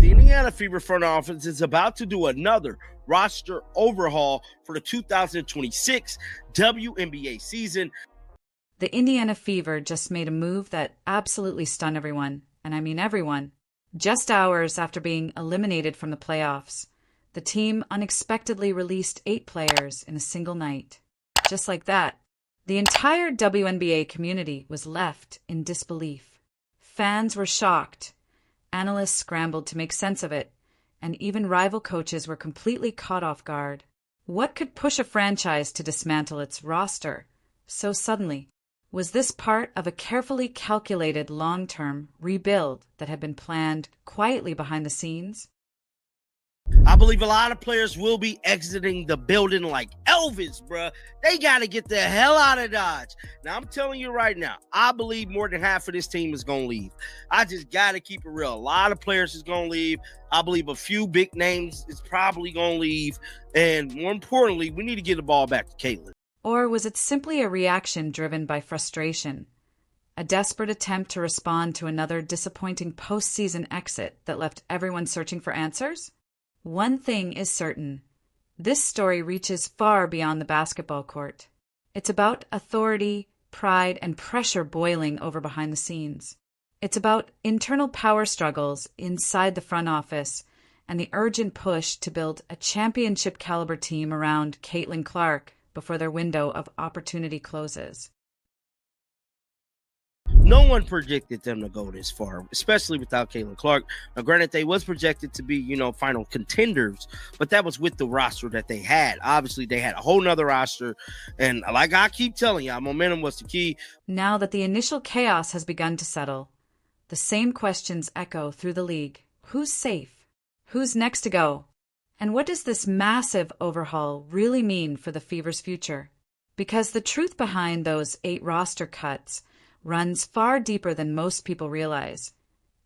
the Indiana Fever front office is about to do another roster overhaul for the 2026 WNBA season. The Indiana Fever just made a move that absolutely stunned everyone, and I mean everyone. Just hours after being eliminated from the playoffs, the team unexpectedly released 8 players in a single night. Just like that, the entire WNBA community was left in disbelief. Fans were shocked, analysts scrambled to make sense of it, and even rival coaches were completely caught off guard. What could push a franchise to dismantle its roster so suddenly? Was this part of a carefully calculated long-term rebuild that had been planned quietly behind the scenes? I believe a lot of players will be exiting the building like Elvis, bruh. They got to get the hell out of Dodge. Now, I'm telling you right now, I believe more than half of this team is going to leave. I just got to keep it real. A lot of players is going to leave. I believe a few big names is probably going to leave. And more importantly, we need to get the ball back to Caitlin. Or was it simply a reaction driven by frustration? A desperate attempt to respond to another disappointing postseason exit that left everyone searching for answers? One thing is certain. This story reaches far beyond the basketball court. It's about authority, pride, and pressure boiling over behind the scenes. It's about internal power struggles inside the front office and the urgent push to build a championship-caliber team around Caitlin Clark before their window of opportunity closes. No one predicted them to go this far, especially without Caitlin Clark. Now, granted, they was projected to be, final contenders, but that was with the roster that they had. Obviously, they had a whole nother roster, and like I keep telling you, momentum was the key. Now that the initial chaos has begun to settle, the same questions echo through the league. Who's safe? Who's next to go? And what does this massive overhaul really mean for the Fever's future? Because the truth behind those 8 roster cuts runs far deeper than most people realize,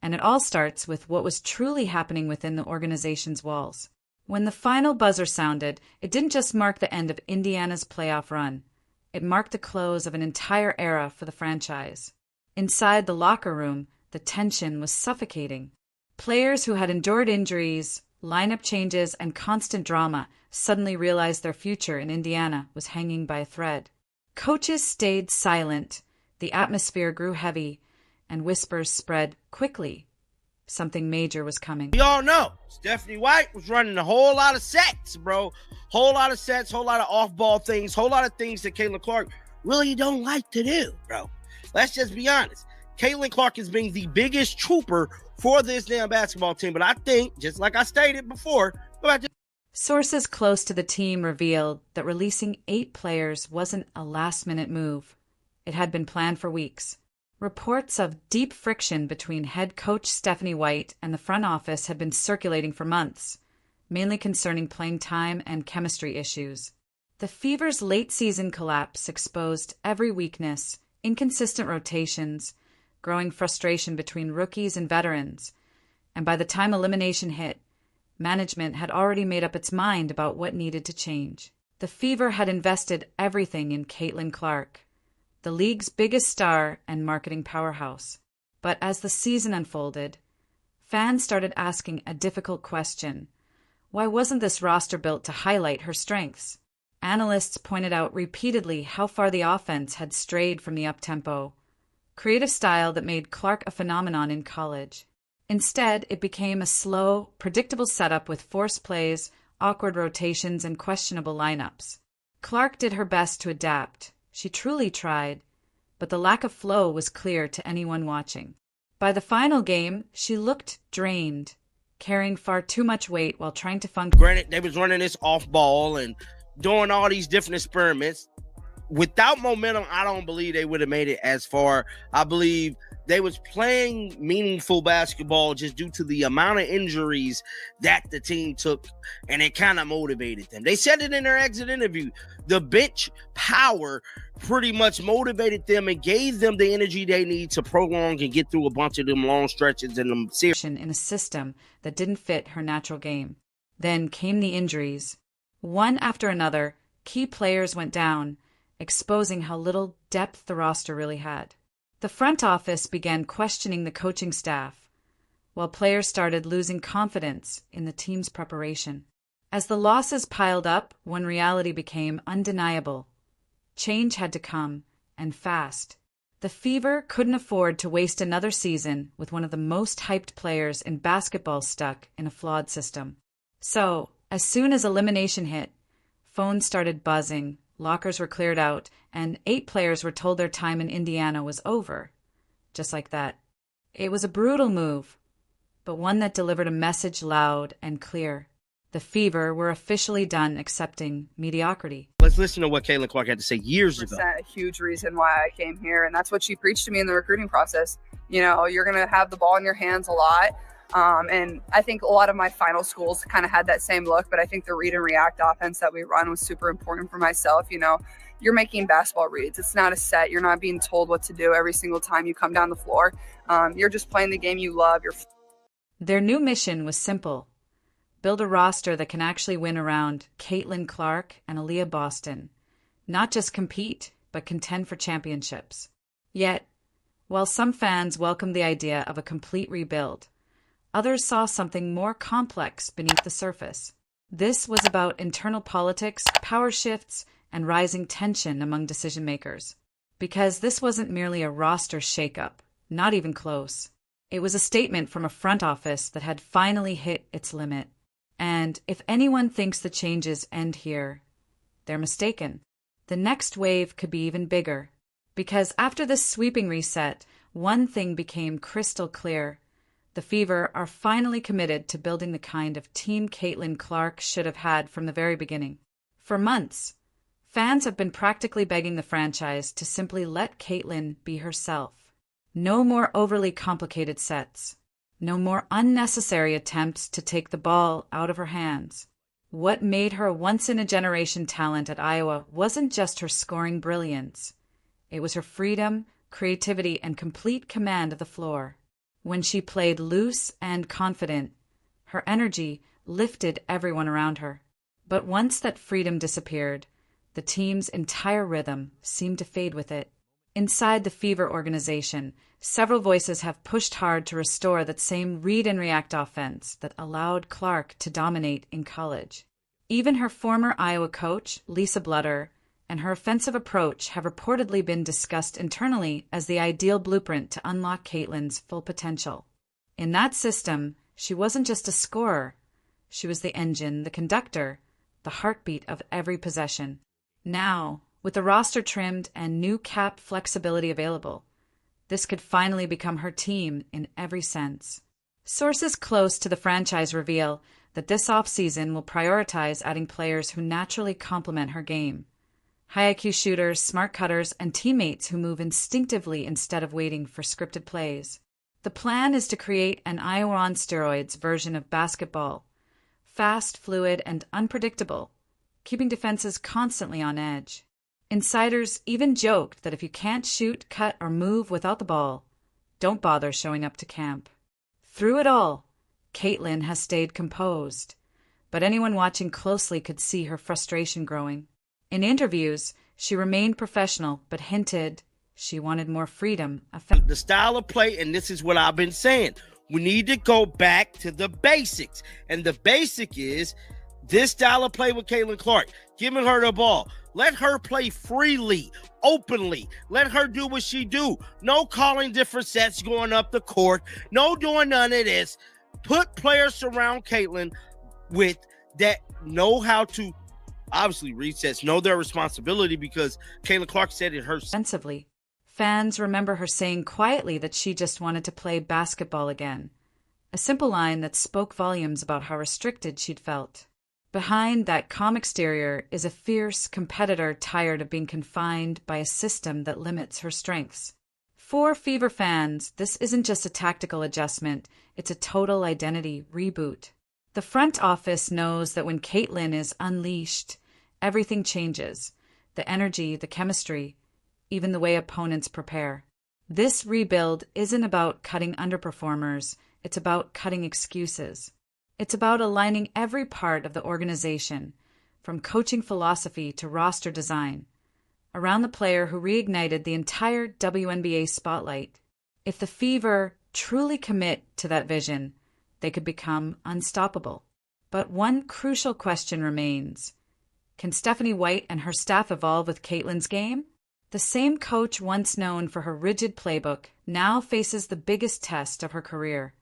and it all starts with what was truly happening within the organization's walls. When the final buzzer sounded, it didn't just mark the end of Indiana's playoff run. It marked the close of an entire era for the franchise. Inside the locker room, the tension was suffocating. Players who had endured injuries, lineup changes, and constant drama suddenly realized their future in Indiana was hanging by a thread. Coaches stayed silent. The atmosphere grew heavy, and whispers spread quickly. Something major was coming. We all know Stephanie White was running a whole lot of sets, bro. Whole lot of sets, whole lot of off-ball things, whole lot of things that Caitlin Clark really don't like to do, bro. Let's just be honest. Caitlin Clark is being the biggest trooper for this damn basketball team, but I think, just like I stated before, sources close to the team revealed that releasing 8 players wasn't a last-minute move. It had been planned for weeks. Reports of deep friction between head coach Stephanie White and the front office had been circulating for months, mainly concerning playing time and chemistry issues. The Fever's late-season collapse exposed every weakness, inconsistent rotations, growing frustration between rookies and veterans, and by the time elimination hit, management had already made up its mind about what needed to change. The Fever had invested everything in Caitlin Clark, the league's biggest star and marketing powerhouse. But as the season unfolded, fans started asking a difficult question. Why wasn't this roster built to highlight her strengths? Analysts pointed out repeatedly how far the offense had strayed from the up-tempo, creative style that made Clark a phenomenon in college. Instead, it became a slow, predictable setup with forced plays, awkward rotations, and questionable lineups. Clark did her best to adapt. She truly tried, but the lack of flow was clear to anyone watching. By the final game, she looked drained, carrying far too much weight while trying to function. Granted, they was running this off ball and doing all these different experiments. Without momentum, I don't believe they would have made it as far. I believe they was playing meaningful basketball just due to the amount of injuries that the team took, and it kind of motivated them. They said it in their exit interview. The bench power pretty much motivated them and gave them the energy they need to prolong and get through a bunch of them long stretches and them series. In a system that didn't fit her natural game. Then came the injuries. One after another, key players went down, exposing how little depth the roster really had. The front office began questioning the coaching staff. while players started losing confidence in the team's preparation. As the losses piled up, one reality became undeniable. Change had to come, and fast. The Fever couldn't afford to waste another season with one of the most hyped players in basketball stuck in a flawed system. So, as soon as elimination hit, phones started buzzing, lockers were cleared out, and 8 players were told their time in Indiana was over. Just like that. It was a brutal move, but one that delivered a message loud and clear. The Fever were officially done accepting mediocrity. Let's listen to what Caitlin Clark had to say years ago. A huge reason why I came here, and that's what she preached to me in the recruiting process. You know, you're going to have the ball in your hands a lot, and I think a lot of my final schools kind of had that same look, but I think the read and react offense that we run was super important for myself. You know, you're making basketball reads. It's not a set. You're not being told what to do every single time you come down the floor. You're just playing the game you love. Their new mission was simple. Build a roster that can actually win around Caitlin Clark and Aaliyah Boston. Not just compete, but contend for championships. Yet, while some fans welcomed the idea of a complete rebuild, others saw something more complex beneath the surface. This was about internal politics, power shifts, and rising tension among decision-makers. Because this wasn't merely a roster shakeup, not even close. It was a statement from a front office that had finally hit its limit. And if anyone thinks the changes end here, they're mistaken. The next wave could be even bigger. Because after this sweeping reset, one thing became crystal clear. The Fever are finally committed to building the kind of team Caitlin Clark should have had from the very beginning. For months, fans have been practically begging the franchise to simply let Caitlin be herself. No more overly complicated sets. No more unnecessary attempts to take the ball out of her hands. What made her a once-in-a-generation talent at Iowa wasn't just her scoring brilliance. It was her freedom, creativity, and complete command of the floor. When she played loose and confident, her energy lifted everyone around her. But once that freedom disappeared, the team's entire rhythm seemed to fade with it. Inside the Fever organization, several voices have pushed hard to restore that same read-and-react offense that allowed Clark to dominate in college. Even her former Iowa coach, Lisa Blutter, and her offensive approach have reportedly been discussed internally as the ideal blueprint to unlock Caitlin's full potential. In that system, she wasn't just a scorer. She was the engine, the conductor, the heartbeat of every possession. Now, with the roster trimmed and new cap flexibility available, this could finally become her team in every sense. Sources close to the franchise reveal that this offseason will prioritize adding players who naturally complement her game. High IQ shooters, smart cutters, and teammates who move instinctively instead of waiting for scripted plays. The plan is to create an Iowa on steroids version of basketball. Fast, fluid, and unpredictable, keeping defenses constantly on edge. Insiders even joked that if you can't shoot, cut, or move without the ball, don't bother showing up to camp. Through it all, Caitlin has stayed composed, but anyone watching closely could see her frustration growing. In interviews, she remained professional, but hinted she wanted more freedom. The style of play, and this is what I've been saying, we need to go back to the basics. And the basic is this style of play with Caitlin Clark, giving her the ball. Let her play freely, openly. Let her do what she do. No calling different sets going up the court. No doing none of this. Put players around Caitlin with that know how to obviously read sets, know their responsibility, because Caitlin Clark said it herself. Offensively, fans remember her saying quietly that she just wanted to play basketball again. A simple line that spoke volumes about how restricted she'd felt. Behind that calm exterior is a fierce competitor tired of being confined by a system that limits her strengths. For Fever fans, this isn't just a tactical adjustment, it's a total identity reboot. The front office knows that when Caitlin is unleashed, everything changes. The energy, the chemistry, even the way opponents prepare. This rebuild isn't about cutting underperformers, it's about cutting excuses. It's about aligning every part of the organization, from coaching philosophy to roster design, around the player who reignited the entire WNBA spotlight. If the Fever truly commit to that vision, they could become unstoppable. But one crucial question remains. Can Stephanie White and her staff evolve with Caitlin's game? The same coach once known for her rigid playbook now faces the biggest test of her career.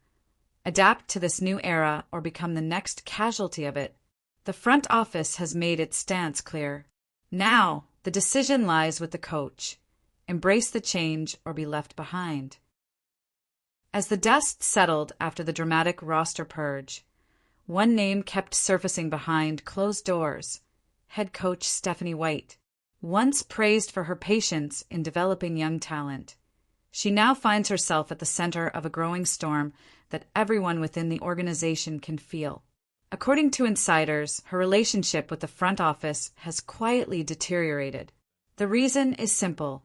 Adapt to this new era or become the next casualty of it. The front office has made its stance clear. Now, the decision lies with the coach. Embrace the change or be left behind. As the dust settled after the dramatic roster purge, one name kept surfacing behind closed doors: head coach Stephanie White. Once praised for her patience in developing young talent, she now finds herself at the center of a growing storm that everyone within the organization can feel. According to insiders, her relationship with the front office has quietly deteriorated. The reason is simple.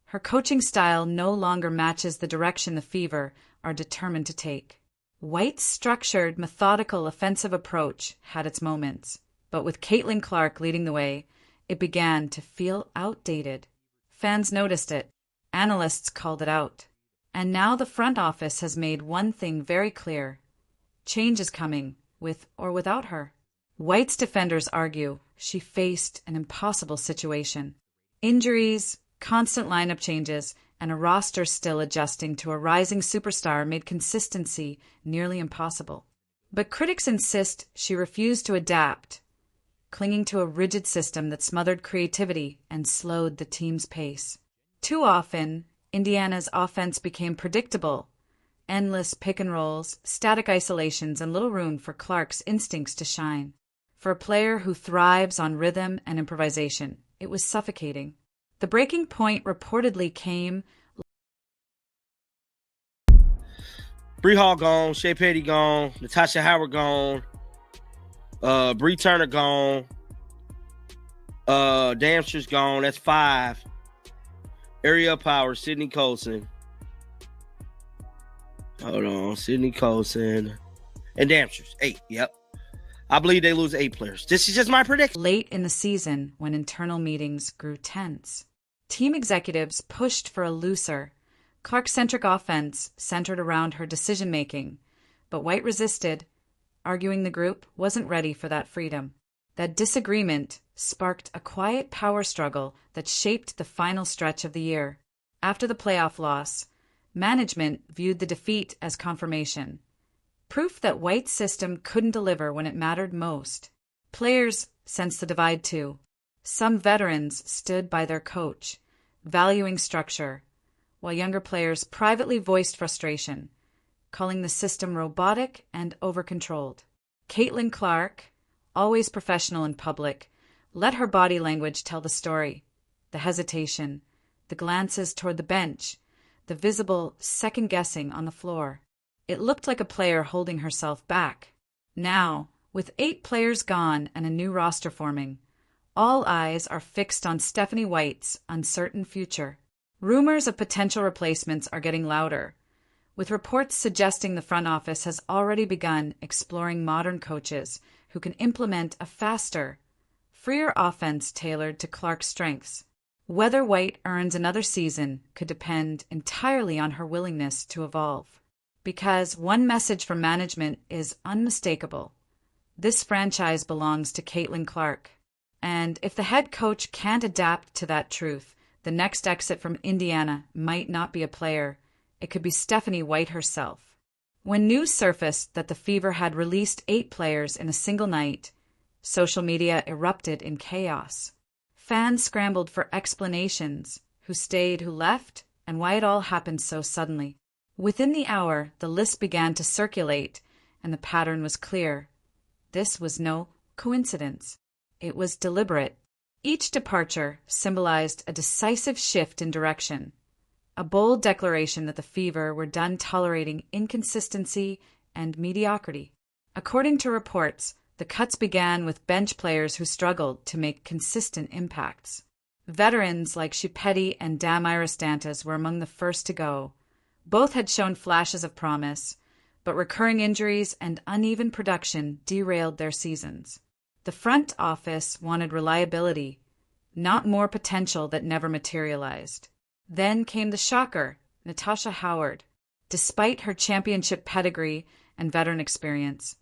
Her coaching style no longer matches the direction the Fever are determined to take. White's structured, methodical, offensive approach had its moments, but with Caitlin Clark leading the way, it began to feel outdated. Fans noticed it. Analysts called it out. And now the front office has made one thing very clear. Change is coming, with or without her. White's defenders argue she faced an impossible situation. Injuries, constant lineup changes, and a roster still adjusting to a rising superstar made consistency nearly impossible. But critics insist she refused to adapt, clinging to a rigid system that smothered creativity and slowed the team's pace. Too often, Indiana's offense became predictable. Endless pick and rolls, static isolations, and little room for Clark's instincts to shine. For a player who thrives on rhythm and improvisation, it was suffocating. The breaking point reportedly came. Bree Hall gone, Shea Petty gone, Natasha Howard gone, Bree Turner gone, Damster's gone. That's 5. Ariel Powers, Sydney Colson. Hold on, Sydney Colson and Damster's 8. Yep, I believe they lose 8 players. This is just my prediction. Late in the season, when internal meetings grew tense, team executives pushed for a looser, Clark-centric offense centered around her decision-making, but White resisted, arguing the group wasn't ready for that freedom. That disagreement sparked a quiet power struggle that shaped the final stretch of the year. After the playoff loss, management viewed the defeat as confirmation, proof that White's system couldn't deliver when it mattered most. Players sensed the divide too. Some veterans stood by their coach, valuing structure, while younger players privately voiced frustration, calling the system robotic and over-controlled. Caitlin Clark, always professional in public, let her body language tell the story. The hesitation, the glances toward the bench, the visible second-guessing on the floor. It looked like a player holding herself back. Now, with 8 players gone and a new roster forming, all eyes are fixed on Stephanie White's uncertain future. Rumors of potential replacements are getting louder, with reports suggesting the front office has already begun exploring modern coaches who can implement a faster, freer offense tailored to Clark's strengths. Whether White earns another season could depend entirely on her willingness to evolve. Because one message from management is unmistakable. This franchise belongs to Caitlin Clark. And if the head coach can't adapt to that truth, the next exit from Indiana might not be a player. It could be Stephanie White herself. When news surfaced that the Fever had released 8 players in a single night, social media erupted in chaos. Fans scrambled for explanations: who stayed, who left, and why it all happened so suddenly. Within the hour, the list began to circulate, and the pattern was clear. This was no coincidence. It was deliberate. Each departure symbolized a decisive shift in direction, a bold declaration that the Fever were done tolerating inconsistency and mediocrity. According to reports, the cuts began with bench players who struggled to make consistent impacts. Veterans like Shea Petty and Damiris Dantas were among the first to go. Both had shown flashes of promise, but recurring injuries and uneven production derailed their seasons. The front office wanted reliability, not more potential that never materialized. Then came the shocker, Natasha Howard. despite her championship pedigree and veteran experience.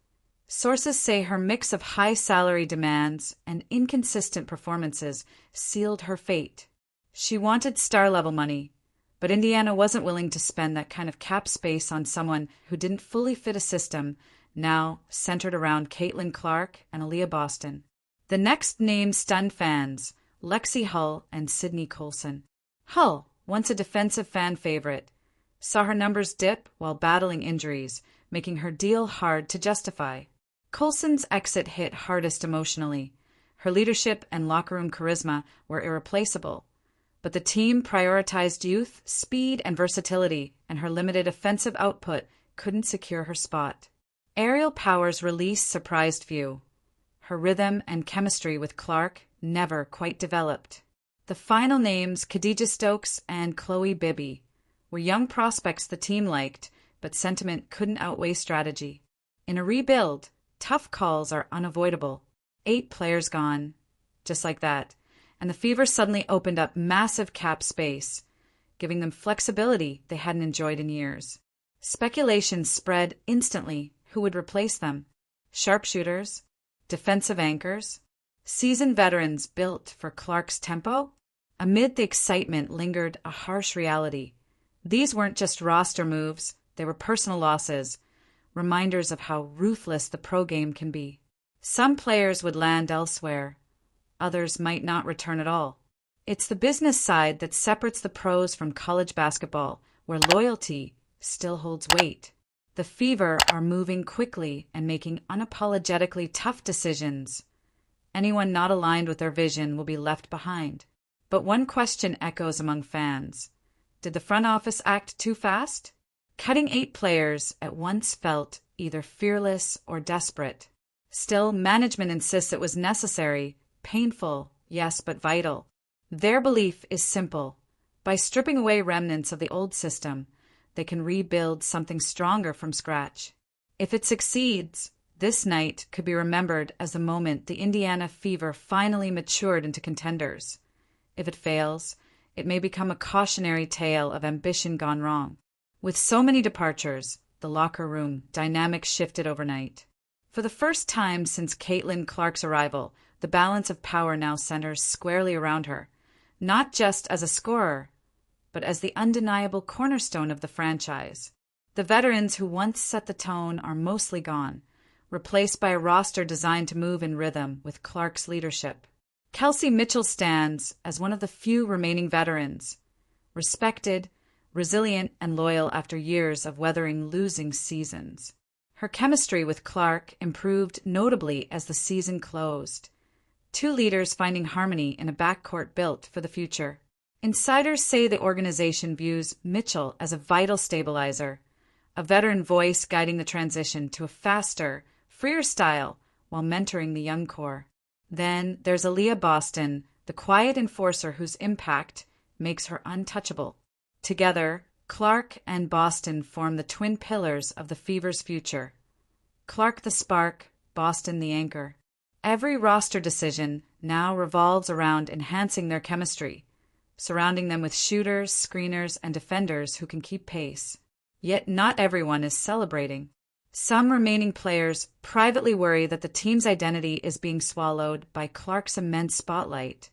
Sources say her mix of high salary demands and inconsistent performances sealed her fate. She wanted star-level money, but Indiana wasn't willing to spend that kind of cap space on someone who didn't fully fit a system now centered around Caitlin Clark and Aaliyah Boston. The next names stunned fans, Lexi Hull and Sydney Colson. Hull, once a defensive fan favorite, saw her numbers dip while battling injuries, making her deal hard to justify. Colson's exit hit hardest emotionally. Her leadership and locker room charisma were irreplaceable, but the team prioritized youth, speed, and versatility, and her limited offensive output couldn't secure her spot. Aerial Power's release surprised few. Her rhythm and chemistry with Clark never quite developed. The final names, Khadijah Stokes and Chloe Bibby, were young prospects the team liked, but sentiment couldn't outweigh strategy. In a rebuild, tough calls are unavoidable. 8 players gone, just like that, and the Fever suddenly opened up massive cap space, giving them flexibility they hadn't enjoyed in years. Speculation spread instantly who would replace them. Sharpshooters, defensive anchors, seasoned veterans built for Clark's tempo? Amid the excitement lingered a harsh reality. These weren't just roster moves, they were personal losses, reminders of how ruthless the pro game can be. Some players would land elsewhere, others might not return at all. It's the business side that separates the pros from college basketball, where loyalty still holds weight. The Fever are moving quickly and making unapologetically tough decisions. Anyone not aligned with their vision will be left behind. But one question echoes among fans. Did the front office act too fast? Cutting 8 players at once felt either fearless or desperate. Still, management insists it was necessary, painful, yes, but vital. Their belief is simple. By stripping away remnants of the old system, they can rebuild something stronger from scratch. If it succeeds, this night could be remembered as the moment the Indiana Fever finally matured into contenders. If it fails, it may become a cautionary tale of ambition gone wrong. With so many departures, the locker room dynamic shifted overnight. For the first time since Caitlin Clark's arrival, the balance of power now centers squarely around her, not just as a scorer, but as the undeniable cornerstone of the franchise. The veterans who once set the tone are mostly gone, replaced by a roster designed to move in rhythm with Clark's leadership. Kelsey Mitchell stands as one of the few remaining veterans, respected, resilient, and loyal after years of weathering losing seasons. Her chemistry with Clark improved notably as the season closed. 2 leaders finding harmony in a backcourt built for the future. Insiders say the organization views Mitchell as a vital stabilizer, a veteran voice guiding the transition to a faster, freer style while mentoring the young core. Then there's Aaliyah Boston, the quiet enforcer whose impact makes her untouchable. Together, Clark and Boston form the twin pillars of the Fever's future. Clark the spark, Boston the anchor. Every roster decision now revolves around enhancing their chemistry, surrounding them with shooters, screeners, and defenders who can keep pace. Yet not everyone is celebrating. Some remaining players privately worry that the team's identity is being swallowed by Clark's immense spotlight,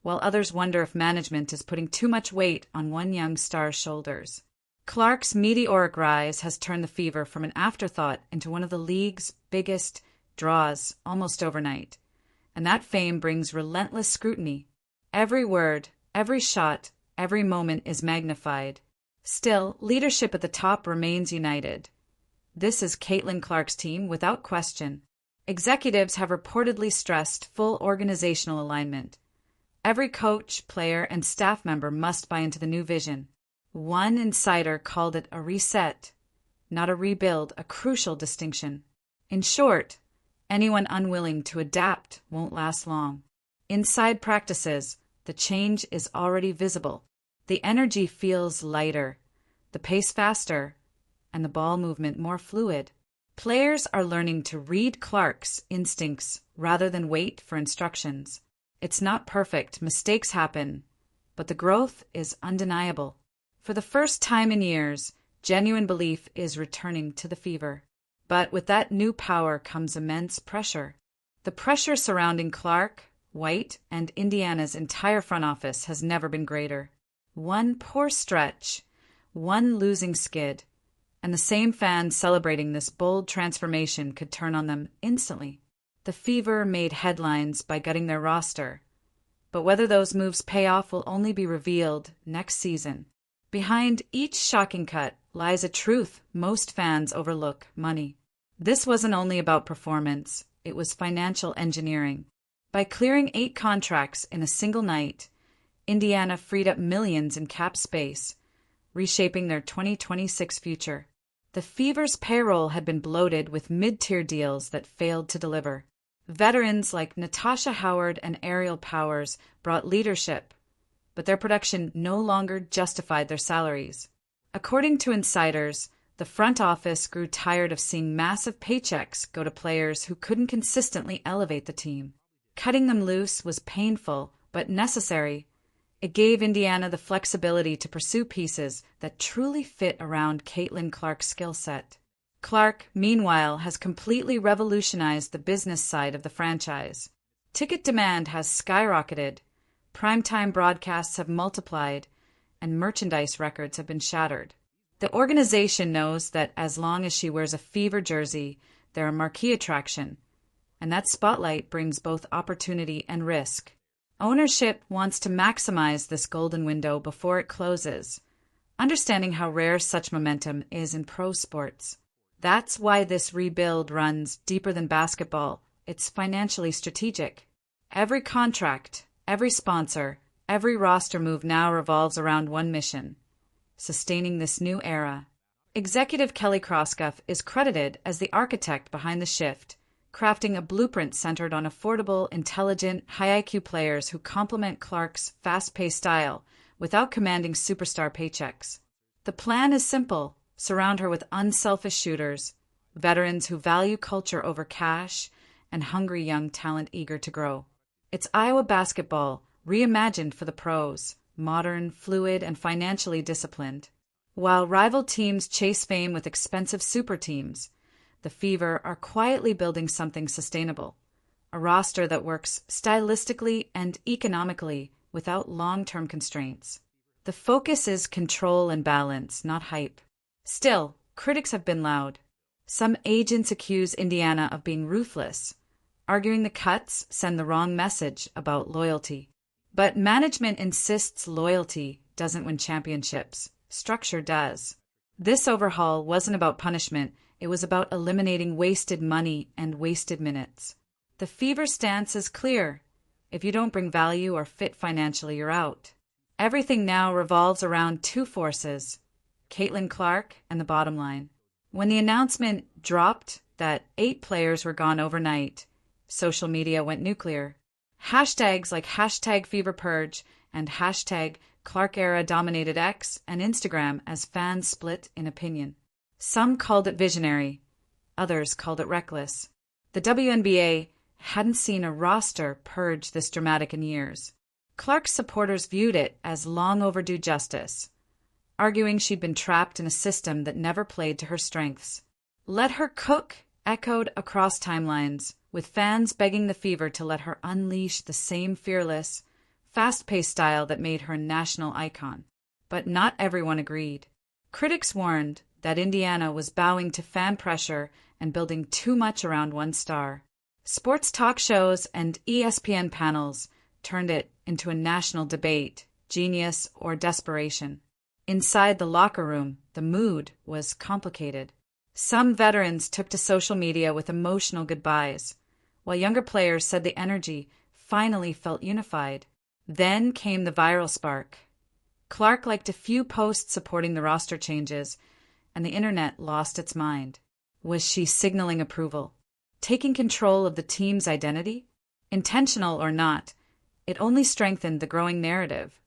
while others wonder if management is putting too much weight on one young star's shoulders. Clark's meteoric rise has turned the Fever from an afterthought into one of the league's biggest draws almost overnight, and that fame brings relentless scrutiny. Every word, every shot, every moment is magnified. Still, leadership at the top remains united. This is Caitlin Clark's team without question. Executives have reportedly stressed full organizational alignment. Every coach, player, and staff member must buy into the new vision. One insider called it a reset, not a rebuild, a crucial distinction. In short, anyone unwilling to adapt won't last long. Inside practices, the change is already visible. The energy feels lighter, the pace faster, and the ball movement more fluid. Players are learning to read Clark's instincts rather than wait for instructions. It's not perfect, mistakes happen, but the growth is undeniable. For the first time in years, Genuine belief is returning to the Fever. But with that new power comes immense pressure. The pressure surrounding Clark, White, and Indiana's entire front office has never been greater. One poor stretch, one losing skid, and the same fans celebrating this bold transformation could turn on them instantly. The Fever made headlines by gutting their roster, but whether those moves pay off will only be revealed next season. Behind each shocking cut lies a truth most fans overlook: money. This wasn't only about performance, it was financial engineering. By clearing 8 contracts in a single night, Indiana freed up millions in cap space, reshaping their 2026 future. The Fever's payroll had been bloated with mid-tier deals that failed to deliver. Veterans like Natasha Howard and Ariel Powers brought leadership, but their production no longer justified their salaries. According to insiders, the front office grew tired of seeing massive paychecks go to players who couldn't consistently elevate the team. Cutting them loose was painful, but necessary. It gave Indiana the flexibility to pursue pieces that truly fit around Caitlin Clark's skill set. Clark, meanwhile, has completely revolutionized the business side of the franchise. Ticket demand has skyrocketed, primetime broadcasts have multiplied, and merchandise records have been shattered. The organization knows that as long as she wears a Fever jersey, they're a marquee attraction, and that spotlight brings both opportunity and risk. Ownership wants to maximize this golden window before it closes, understanding how rare such momentum is in pro sports. That's why this rebuild runs deeper than basketball. It's financially strategic. Every contract, every sponsor, every roster move now revolves around one mission: sustaining this new era. Executive Kelly Kroskuff is credited as the architect behind the shift, crafting a blueprint centered on affordable, intelligent, high-IQ players who complement Clark's fast-paced style without commanding superstar paychecks. The plan is simple: surround her with unselfish shooters, veterans who value culture over cash, and hungry young talent eager to grow. It's Iowa basketball, reimagined for the pros, modern, fluid, and financially disciplined. While rival teams chase fame with expensive super teams, the Fever are quietly building something sustainable, a roster that works stylistically and economically without long-term constraints. The focus is control and balance, not hype. Still, critics have been loud. Some agents accuse Indiana of being ruthless, arguing the cuts send the wrong message about loyalty. But management insists loyalty doesn't win championships. Structure does. This overhaul wasn't about punishment. It was about eliminating wasted money and wasted minutes. The Fever stance is clear. If you don't bring value or fit financially, you're out. Everything now revolves around 2 forces: Caitlin Clark and the bottom line. When the announcement dropped that 8 players were gone overnight, social media went nuclear. Hashtags like #FeverPurge and #ClarkEra dominated X and Instagram as fans split in opinion. Some called it visionary, others called it reckless. The WNBA hadn't seen a roster purge this dramatic in years. Clark's supporters viewed it as long overdue justice, arguing she'd been trapped in a system that never played to her strengths. "Let her cook" echoed across timelines, with fans begging the Fever to let her unleash the same fearless, fast-paced style that made her a national icon. But not everyone agreed. Critics warned that Indiana was bowing to fan pressure and building too much around one star. Sports talk shows and ESPN panels turned it into a national debate: genius or desperation. Inside the locker room, the mood was complicated. Some veterans took to social media with emotional goodbyes, while younger players said the energy finally felt unified. Then came the viral spark. Clark liked a few posts supporting the roster changes, and the internet lost its mind. Was she signaling approval? Taking control of the team's identity? Intentional or not, it only strengthened the growing narrative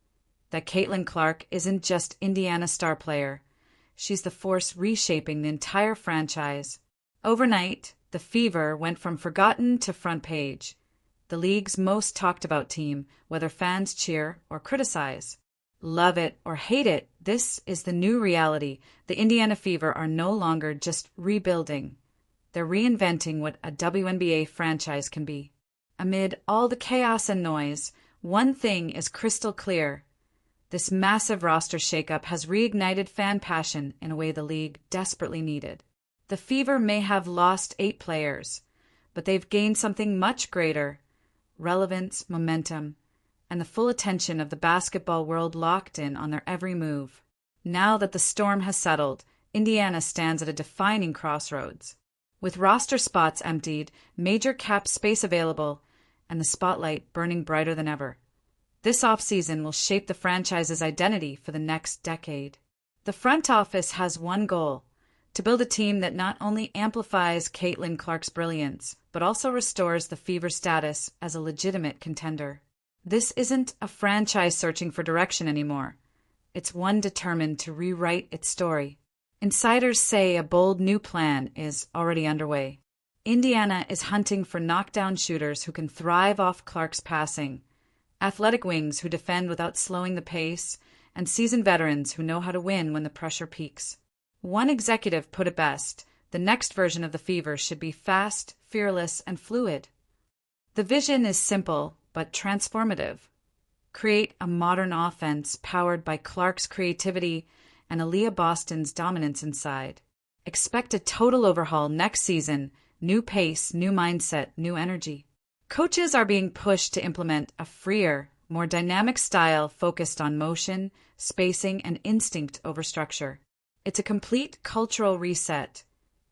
that Caitlin Clark isn't just Indiana's star player. She's the force reshaping the entire franchise. Overnight, the Fever went from forgotten to front page, the league's most talked about team, whether fans cheer or criticize. Love it or hate it, This is the new reality. The Indiana Fever are no longer just rebuilding. They're reinventing what a WNBA franchise can be. Amid all the chaos and noise, one thing is crystal clear. This massive roster shakeup has reignited fan passion in a way the league desperately needed. The Fever may have lost 8 players, but they've gained something much greater: relevance, momentum, and the full attention of the basketball world locked in on their every move. Now that the storm has settled, Indiana stands at a defining crossroads. With roster spots emptied, major cap space available, and the spotlight burning brighter than ever, this offseason will shape the franchise's identity for the next decade. The front office has one goal: to build a team that not only amplifies Caitlin Clark's brilliance, but also restores the Fever's status as a legitimate contender. This isn't a franchise searching for direction anymore. It's one determined to rewrite its story. Insiders say a bold new plan is already underway. Indiana is hunting for knockdown shooters who can thrive off Clark's passing, athletic wings who defend without slowing the pace, and seasoned veterans who know how to win when the pressure peaks. One executive put it best: the next version of the Fever should be fast, fearless, and fluid. The vision is simple but transformative. Create a modern offense powered by Clark's creativity and Aaliyah Boston's dominance inside. Expect a total overhaul next season: new pace, new mindset, new energy. Coaches are being pushed to implement a freer, more dynamic style focused on motion, spacing, and instinct over structure. It's a complete cultural reset,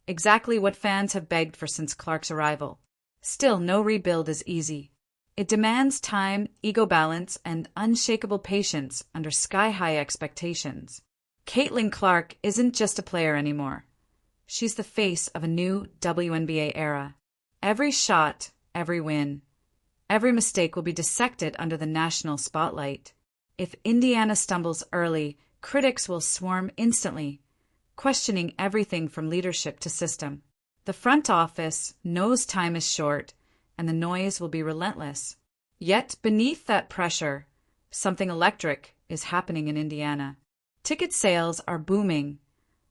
exactly what fans have begged for since Clark's arrival. Still, no rebuild is easy. It demands time, ego balance, and unshakable patience under sky-high expectations. Caitlin Clark isn't just a player anymore. She's the face of a new WNBA era. Every shot, every win, every mistake will be dissected under the national spotlight. If Indiana stumbles early, critics will swarm instantly, questioning everything from leadership to system. The front office knows time is short, and the noise will be relentless. Yet beneath that pressure, something electric is happening in Indiana. Ticket sales are booming,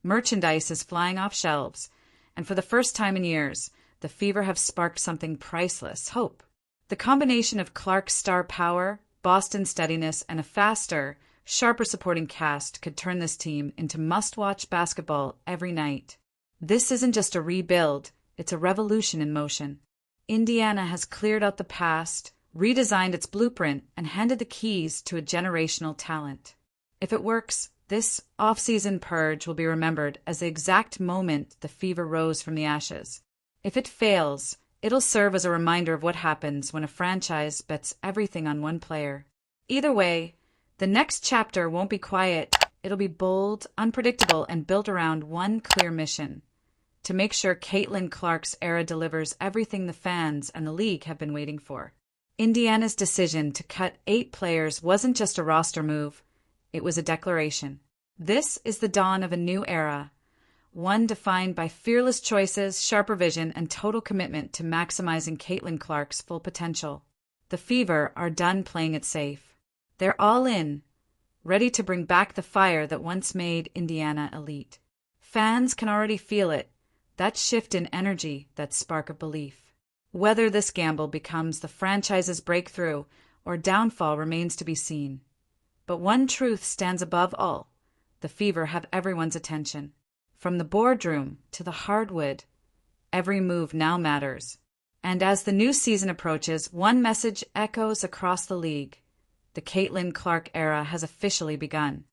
merchandise is flying off shelves, and for the first time in years, the Fever have sparked something priceless: hope. The combination of Clark's star power, Boston's steadiness, and a faster, sharper supporting cast could turn this team into must-watch basketball every night. This isn't just a rebuild, it's a revolution in motion. Indiana has cleared out the past, redesigned its blueprint, and handed the keys to a generational talent. If it works, this off-season purge will be remembered as the exact moment the Fever rose from the ashes. If it fails, it'll serve as a reminder of what happens when a franchise bets everything on one player. Either way, the next chapter won't be quiet. It'll be bold, unpredictable, and built around one clear mission: to make sure Caitlin Clark's era delivers everything the fans and the league have been waiting for. Indiana's decision to cut 8 players wasn't just a roster move, it was a declaration. This is the dawn of a new era, one defined by fearless choices, sharper vision, and total commitment to maximizing Caitlin Clark's full potential. The Fever are done playing it safe. They're all in, ready to bring back the fire that once made Indiana elite. Fans can already feel it, that shift in energy, that spark of belief. Whether this gamble becomes the franchise's breakthrough or downfall remains to be seen. But one truth stands above all: the Fever have everyone's attention. From the boardroom to the hardwood, every move now matters. And as the new season approaches, one message echoes across the league: the Caitlin Clark era has officially begun.